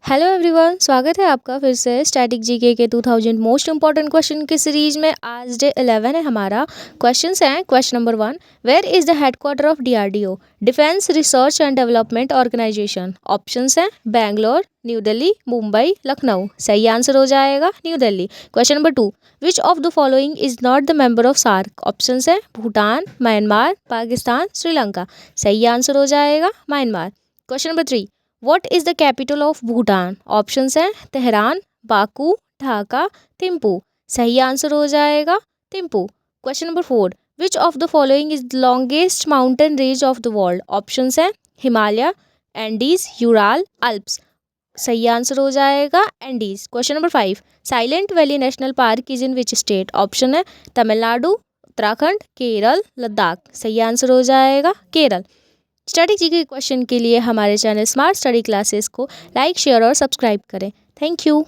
Hello everyone, स्वागत है आपका फिर से स्टैटिक जीके के 2000 मोस्ट इंपॉर्टेंट क्वेश्चन की सीरीज में। आज डे 11 है हमारा। क्वेश्चंस हैं। Question number 1, where is the headquarter of DRDO, defence research and development organisation. Options हैं बैंगलोर, न्यू दिल्ली, मुंबई, लखनऊ। सही आंसर हो जाएगा New Delhi. Question number 2, which of the following is not the member of SAARC. Options हैं Bhutan, Myanmar, Pakistan, Sri Lanka. सही answer हो जाएगा Myanmar. Question number 3, what is the capital of Bhutan. Options हैं Tehran, Baku, Dhaka, Thimphu. सही आंसर हो जाएगा Thimphu. Question number 4, which of the following is the longest mountain range of the world. Options हैं Himalaya, Andes, Ural, Alps. सही answer हो जाएगा Andes. Question number 5, silent valley national park is in which state. Option है तमिलनाडु, उत्तराखंड, केरल, लद्दाख। सही answer हो जाएगा Kerala. Study जी के question के लिए हमारे चैनल स्मार्ट स्टडी क्लासेस को लाइक, शेयर और सब्सक्राइब करें। Thank you.